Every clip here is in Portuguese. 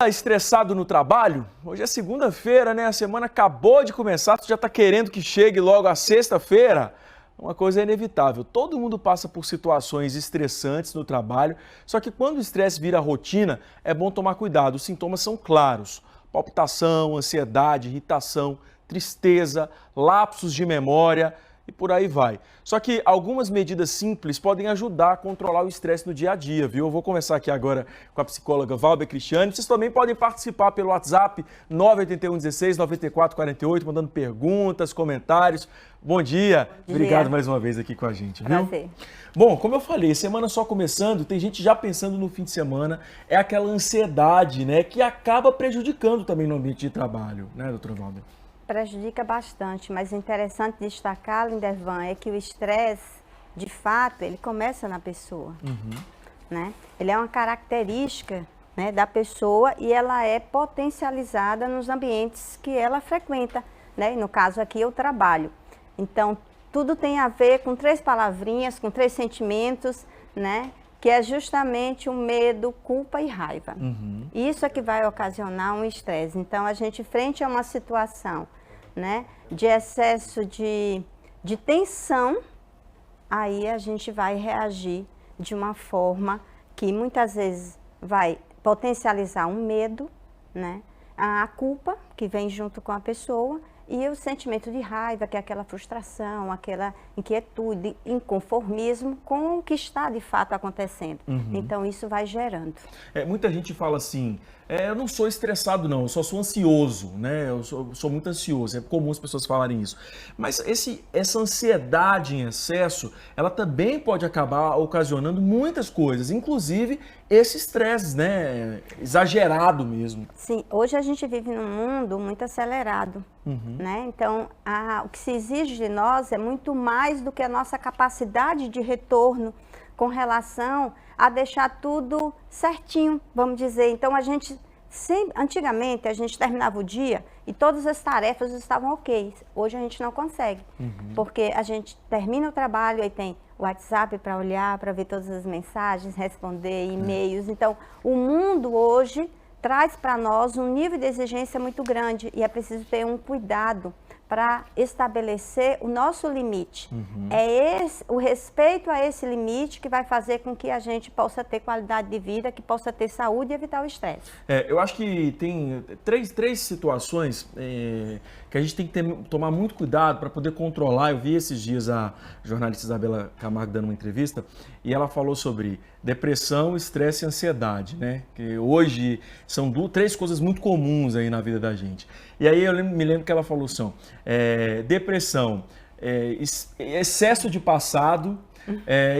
Estressado no trabalho? Hoje é segunda-feira, né? A semana acabou de começar, tu já tá querendo que chegue logo a sexta-feira? Uma coisa é inevitável, todo mundo passa por situações estressantes no trabalho, só que quando o estresse vira rotina, é bom tomar cuidado, os sintomas são claros. Palpitação, ansiedade, irritação, tristeza, lapsos de memória e por aí vai. Só que algumas medidas simples podem ajudar a controlar o estresse no dia a dia, viu? Eu vou conversar aqui agora com a psicóloga Valber Cristiane. Vocês também podem participar pelo WhatsApp 981 16 94 48, mandando perguntas, comentários. Bom dia. Obrigado mais uma vez aqui com a gente, viu? Prazer. Bom, como eu falei, semana só começando, tem gente já pensando no fim de semana, é aquela ansiedade, né, que acaba prejudicando também no ambiente de trabalho, né, doutora Valber? Prejudica bastante, mas o interessante destacar, Lindervan, é que o estresse, de fato, ele começa na pessoa, né? Ele é uma característica, né, da pessoa e ela é potencializada nos ambientes que ela frequenta, né? E no caso aqui, o trabalho. Então, tudo tem a ver com três palavrinhas, com três sentimentos, né? Que é justamente o medo, culpa e raiva. Isso é que vai ocasionar um estresse. Então, a gente, frente a uma situação, né, de excesso de tensão, aí a gente vai reagir de uma forma que muitas vezes vai potencializar um medo, né, a culpa que vem junto com a pessoa e o sentimento de raiva, que é aquela frustração, aquela inquietude, inconformismo com o que está de fato acontecendo. Então isso vai gerando. Muita gente fala assim, eu não sou estressado não, eu só sou ansioso, né? Eu sou muito ansioso, é comum as pessoas falarem isso. Mas essa ansiedade em excesso, ela também pode acabar ocasionando muitas coisas, inclusive esse estresse, né? Exagerado mesmo. Sim, hoje a gente vive num mundo muito acelerado, né? Então, o que se exige de nós é muito mais do que a nossa capacidade de retorno com relação a deixar tudo certinho, vamos dizer. Então, antigamente, a gente terminava o dia e todas as tarefas estavam ok. Hoje a gente não consegue, porque a gente termina o trabalho e tem o WhatsApp para olhar, para ver todas as mensagens, responder e-mails. Então, o mundo hoje traz para nós um nível de exigência muito grande e é preciso ter um cuidado para estabelecer o nosso limite. É o respeito a esse limite que vai fazer com que a gente possa ter qualidade de vida, que possa ter saúde e evitar o estresse. Eu acho que tem três situações que a gente tem que tomar muito cuidado para poder controlar. Eu vi esses dias a jornalista Isabela Camargo dando uma entrevista e ela falou sobre depressão, estresse e ansiedade, né? Que hoje são três coisas muito comuns aí na vida da gente. E aí eu me lembro que ela falou assim, depressão, excesso de passado,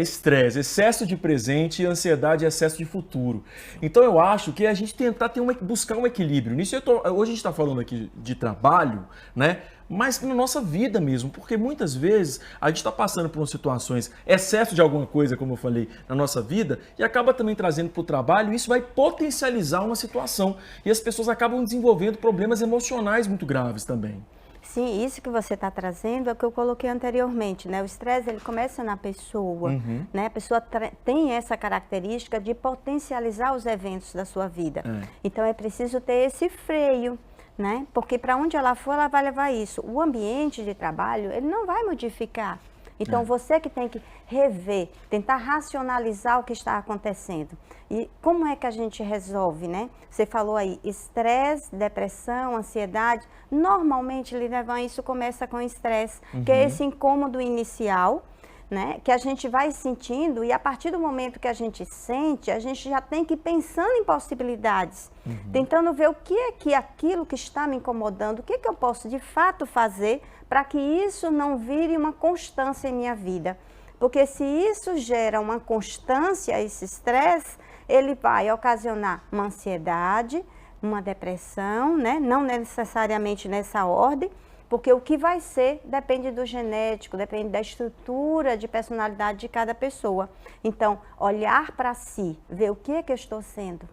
estresse, excesso de presente e ansiedade e excesso de futuro. Então eu acho que a gente tentar buscar um equilíbrio. Nisso hoje a gente está falando aqui de trabalho, né? Mas na nossa vida mesmo, porque muitas vezes a gente está passando por situações, excesso de alguma coisa, como eu falei, na nossa vida, e acaba também trazendo para o trabalho, e isso vai potencializar uma situação. E as pessoas acabam desenvolvendo problemas emocionais muito graves também. Sim, isso que você está trazendo é o que eu coloquei anteriormente, né? O estresse, ele começa na pessoa, né? A pessoa tem essa característica de potencializar os eventos da sua vida. Então, é preciso ter esse freio, né? Porque para onde ela for, ela vai levar isso. O ambiente de trabalho, ele não vai modificar. Então, você que tem que rever, tentar racionalizar o que está acontecendo. E como é que a gente resolve, né? Você falou aí, estresse, depressão, ansiedade. Normalmente, Lindervan, isso começa com estresse, que é esse incômodo inicial, né, que a gente vai sentindo e a partir do momento que a gente sente, a gente já tem que ir pensando em possibilidades, tentando ver o que é que aquilo que está me incomodando, o que é que eu posso de fato fazer para que isso não vire uma constância em minha vida. Porque se isso gera uma constância, esse estresse, ele vai ocasionar uma ansiedade, uma depressão, né, não necessariamente nessa ordem, porque o que vai ser depende do genético, depende da estrutura de personalidade de cada pessoa. Então, olhar para si, ver o que é que eu estou sendo,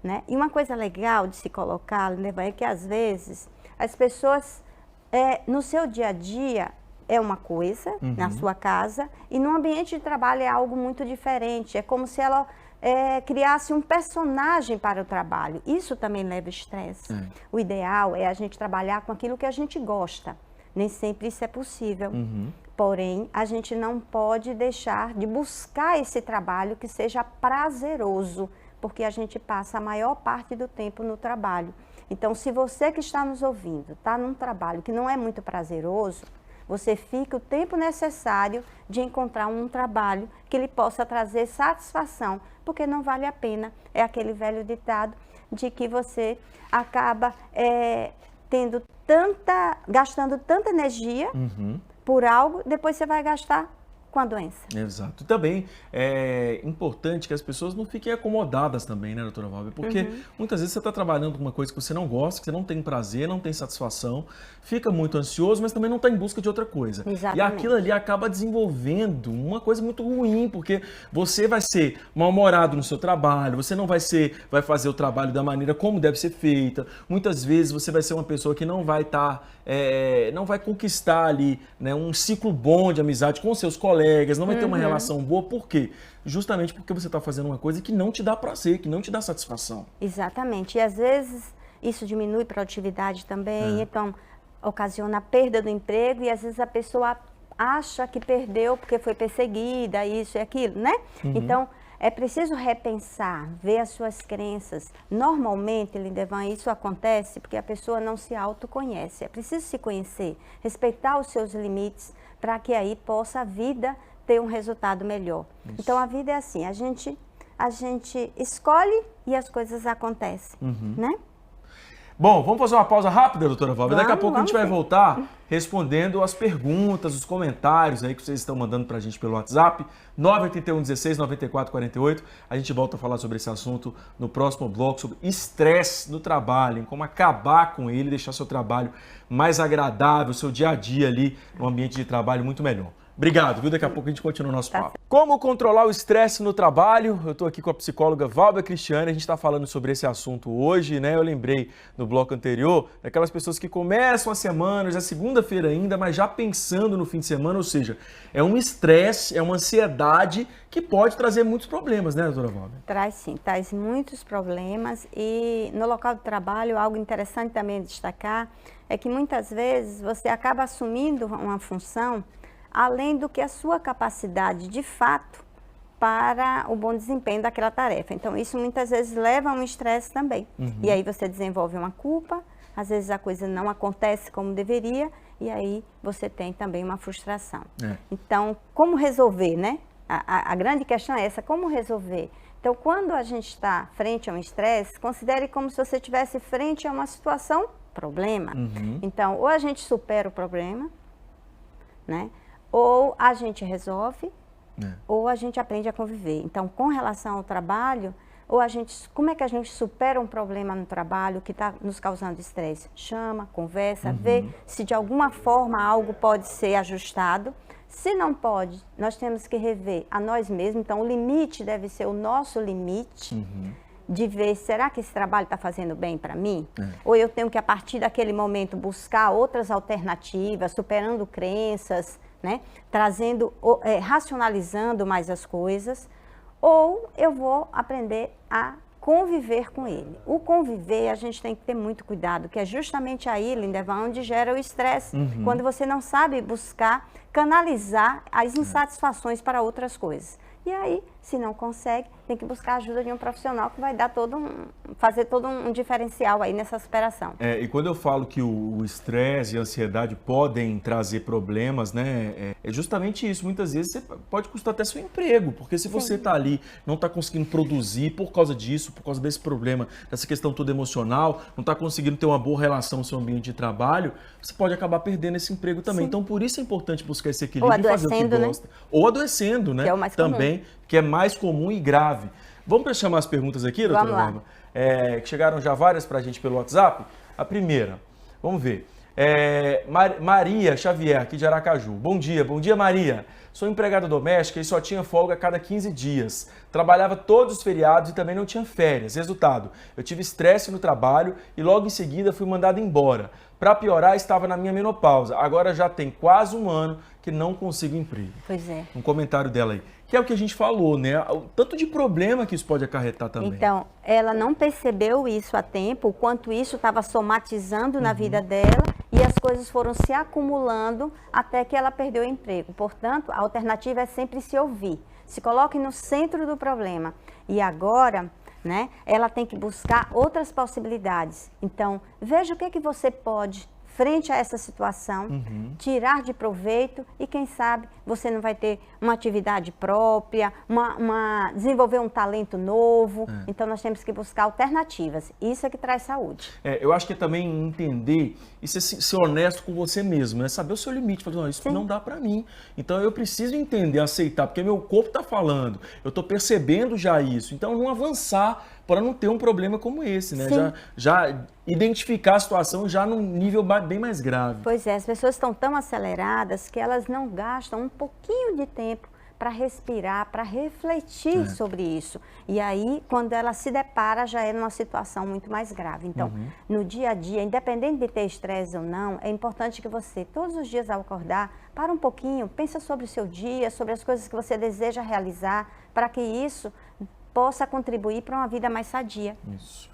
né? E uma coisa legal de se colocar, é que às vezes as pessoas, no seu dia a dia, é uma coisa, na sua casa, e no ambiente de trabalho é algo muito diferente. É como se ela criasse um personagem para o trabalho. Isso também leva estresse. O ideal é a gente trabalhar com aquilo que a gente gosta. Nem sempre isso é possível. Porém, a gente não pode deixar de buscar esse trabalho que seja prazeroso, porque a gente passa a maior parte do tempo no trabalho. Então, se você que está nos ouvindo está num trabalho que não é muito prazeroso, você fica o tempo necessário de encontrar um trabalho que lhe possa trazer satisfação, porque não vale a pena. É aquele velho ditado de que você acaba gastando tanta energia por algo, depois você vai gastar com a doença. Exato. E também é importante que as pessoas não fiquem acomodadas também, né, doutora Valber? Porque muitas vezes você está trabalhando com uma coisa que você não gosta, que você não tem prazer, não tem satisfação, fica muito ansioso, mas também não está em busca de outra coisa. Exatamente. E aquilo ali acaba desenvolvendo uma coisa muito ruim, porque você vai ser mal-humorado no seu trabalho, você não vai fazer o trabalho da maneira como deve ser feita. Muitas vezes você vai ser uma pessoa que não vai não vai conquistar ali, né, um ciclo bom de amizade com seus colegas, não vai ter uma relação boa. Por quê? Justamente porque você está fazendo uma coisa que não te dá prazer, que não te dá satisfação. Exatamente. E às vezes isso diminui produtividade também, então ocasiona a perda do emprego e às vezes a pessoa acha que perdeu porque foi perseguida, isso e aquilo, né? Então, é preciso repensar, ver as suas crenças. Normalmente, Lindevan, isso acontece porque a pessoa não se autoconhece. É preciso se conhecer, respeitar os seus limites, para que aí possa a vida ter um resultado melhor. Isso. Então, a vida é assim, a gente escolhe e as coisas acontecem, né? Bom, vamos fazer uma pausa rápida, doutora Valber. Daqui a pouco a gente vai voltar respondendo as perguntas, os comentários aí que vocês estão mandando pra gente pelo WhatsApp, 981 16 94 48. A gente volta a falar sobre esse assunto no próximo bloco, sobre estresse no trabalho, como acabar com ele, deixar seu trabalho mais agradável, seu dia a dia ali no ambiente de trabalho muito melhor. Obrigado, viu? Daqui a pouco a gente continua o nosso papo. Como controlar o estresse no trabalho? Eu estou aqui com a psicóloga Valber Cristiane, a gente está falando sobre esse assunto hoje, né? Eu lembrei no bloco anterior daquelas pessoas que começam a semana, já é segunda-feira ainda, mas já pensando no fim de semana, ou seja, é um estresse, é uma ansiedade que pode trazer muitos problemas, né, doutora Valber? Traz sim, traz muitos problemas e no local de trabalho, algo interessante também destacar é que muitas vezes você acaba assumindo uma função além do que a sua capacidade de fato para o bom desempenho daquela tarefa. Então, isso muitas vezes leva a um estresse também. E aí você desenvolve uma culpa, às vezes a coisa não acontece como deveria, e aí você tem também uma frustração. Então, como resolver, né? A grande questão é essa, como resolver? Então, quando a gente está frente a um estresse, considere como se você estivesse frente a uma situação, problema. Então, ou a gente supera o problema, né? Ou a gente resolve, ou a gente aprende a conviver. Então, com relação ao trabalho, como é que a gente supera um problema no trabalho que está nos causando estresse? Chama, conversa, vê se de alguma forma algo pode ser ajustado. Se não pode, nós temos que rever a nós mesmos. Então, o limite deve ser o nosso limite. De ver, será que esse trabalho está fazendo bem para mim? Ou eu tenho que, a partir daquele momento, buscar outras alternativas, superando crenças, né? Racionalizando mais as coisas, ou eu vou aprender a conviver com ele. O conviver, a gente tem que ter muito cuidado, que é justamente aí, Lindevan, onde gera o estresse, quando você não sabe buscar, canalizar as insatisfações para outras coisas. E aí, se não consegue, tem que buscar a ajuda de um profissional que vai dar fazer todo um diferencial aí nessa superação. E quando eu falo que o estresse e a ansiedade podem trazer problemas, né? É justamente isso. Muitas vezes você pode custar até seu emprego, porque se você está ali, não está conseguindo produzir por causa disso, por causa desse problema, dessa questão toda emocional, não está conseguindo ter uma boa relação no seu ambiente de trabalho, você pode acabar perdendo esse emprego também. Então, por isso é importante buscar esse equilíbrio e fazer o que gosta. Ou adoecendo, né? Que é o mais também, que é mais comum e grave. Vamos chamar as perguntas aqui, doutora Valber? Que chegaram já várias para a gente pelo WhatsApp. A primeira, vamos ver. Maria Xavier, aqui de Aracaju. Bom dia Maria. Sou empregada doméstica e só tinha folga a cada 15 dias. Trabalhava todos os feriados e também não tinha férias. Resultado, eu tive estresse no trabalho e logo em seguida fui mandada embora. Para piorar, estava na minha menopausa. Agora já tem quase um ano que não consigo emprego. Pois é. Um comentário dela aí. que é o que a gente falou, né? O tanto de problema que isso pode acarretar também. Então, ela não percebeu isso a tempo, o quanto isso estava somatizando na vida dela e as coisas foram se acumulando até que ela perdeu o emprego. Portanto, a alternativa é sempre se ouvir. Se coloque no centro do problema. E agora, né, ela tem que buscar outras possibilidades. Então, veja o que você pode, frente a essa situação, tirar de proveito e, quem sabe, você não vai ter uma atividade própria, desenvolver um talento novo. Então, nós temos que buscar alternativas. Isso é que traz saúde. Eu acho que é também entender e ser honesto com você mesmo, né? Saber o seu limite. Falar, não, isso não dá pra mim. Então, eu preciso entender, aceitar, porque meu corpo tá falando, eu tô percebendo já isso. Então, não avançar para não ter um problema como esse, né? Já identificar a situação já num nível bem mais grave. Pois é, as pessoas estão tão aceleradas que elas não gastam um pouquinho de tempo para respirar, para refletir sobre isso. E aí, quando ela se depara, já é numa situação muito mais grave. Então, no dia a dia, independente de ter estresse ou não, é importante que você, todos os dias ao acordar, para um pouquinho, pensa sobre o seu dia, sobre as coisas que você deseja realizar, para que isso possa contribuir para uma vida mais sadia. Isso.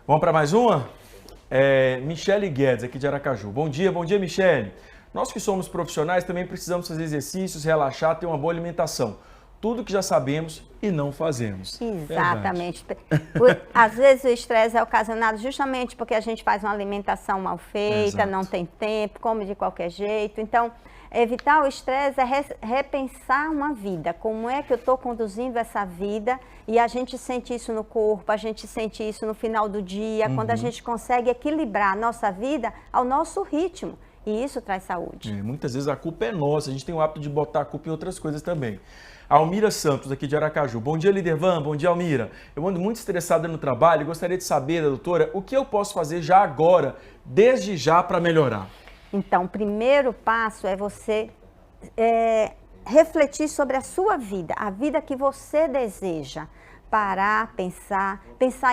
Vamos para mais uma? Michele Guedes, aqui de Aracaju. Bom dia, Michele. Nós que somos profissionais também precisamos fazer exercícios, relaxar, ter uma boa alimentação. Tudo que já sabemos e não fazemos. Exatamente. Às vezes o estresse é ocasionado justamente porque a gente faz uma alimentação mal feita, não tem tempo, come de qualquer jeito. Então, evitar o estresse é repensar uma vida. Como é que eu estou conduzindo essa vida? E a gente sente isso no corpo, a gente sente isso no final do dia, quando a gente consegue equilibrar a nossa vida ao nosso ritmo. E isso traz saúde. Muitas vezes a culpa é nossa, a gente tem o hábito de botar a culpa em outras coisas também. Almira Santos, aqui de Aracaju. Bom dia, Líder Van. Bom dia, Almira. Eu ando muito estressada no trabalho e gostaria de saber, doutora, o que eu posso fazer já agora, desde já, para melhorar? Então, o primeiro passo é você refletir sobre a sua vida, a vida que você deseja. Parar, pensar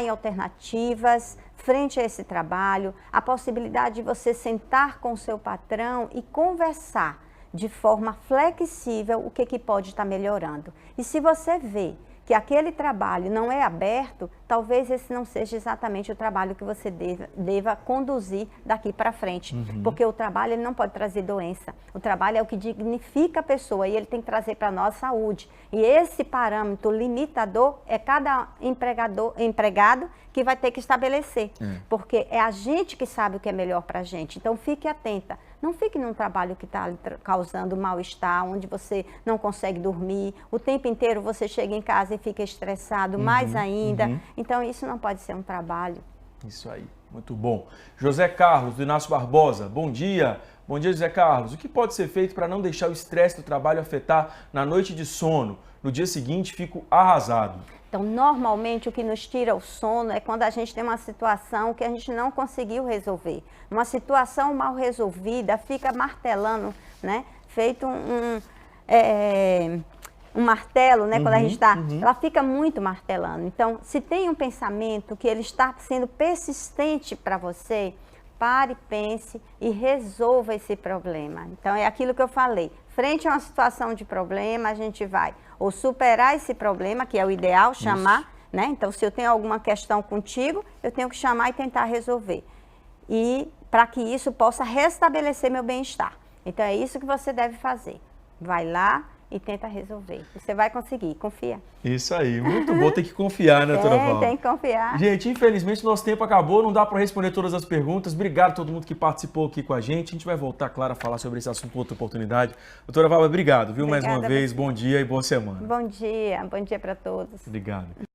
em alternativas frente a esse trabalho, a possibilidade de você sentar com o seu patrão e conversar de forma flexível o que pode estar melhorando. E se você vê que aquele trabalho não é aberto, talvez esse não seja exatamente o trabalho que você deva conduzir daqui para frente. Porque o trabalho ele não pode trazer doença. O trabalho é o que dignifica a pessoa e ele tem que trazer para nós saúde. E esse parâmetro limitador é cada empregado que vai ter que estabelecer. Porque é a gente que sabe o que é melhor para a gente. Então fique atenta. Não fique num trabalho que está causando mal-estar, onde você não consegue dormir, o tempo inteiro você chega em casa e fica estressado, mais ainda. Então, isso não pode ser um trabalho. Isso aí, muito bom. José Carlos, do Inácio Barbosa, bom dia. Bom dia, José Carlos. O que pode ser feito para não deixar o estresse do trabalho afetar na noite de sono? No dia seguinte, fico arrasado. Então, normalmente, o que nos tira o sono é quando a gente tem uma situação que a gente não conseguiu resolver. Uma situação mal resolvida fica martelando, né? Feito um martelo, né? Quando a gente está... Ela fica muito martelando. Então, se tem um pensamento que ele está sendo persistente para você, pare, pense e resolva esse problema. Então, é aquilo que eu falei. Frente a uma situação de problema, a gente vai ou superar esse problema, que é o ideal, chamar, né? Então, se eu tenho alguma questão contigo, eu tenho que chamar e tentar resolver. E para que isso possa restabelecer meu bem-estar. Então, é isso que você deve fazer. Vai lá e tenta resolver. Você vai conseguir, confia. Isso aí, muito bom, tem que confiar, né, doutora Val? Tem que confiar. Gente, infelizmente nosso tempo acabou, não dá para responder todas as perguntas. Obrigado a todo mundo que participou aqui com a gente. A gente vai voltar, claro, a falar sobre esse assunto com outra oportunidade. Doutora Val, obrigado, viu? Obrigada, mais uma vez, bom dia e boa semana. Bom dia para todos. Obrigado.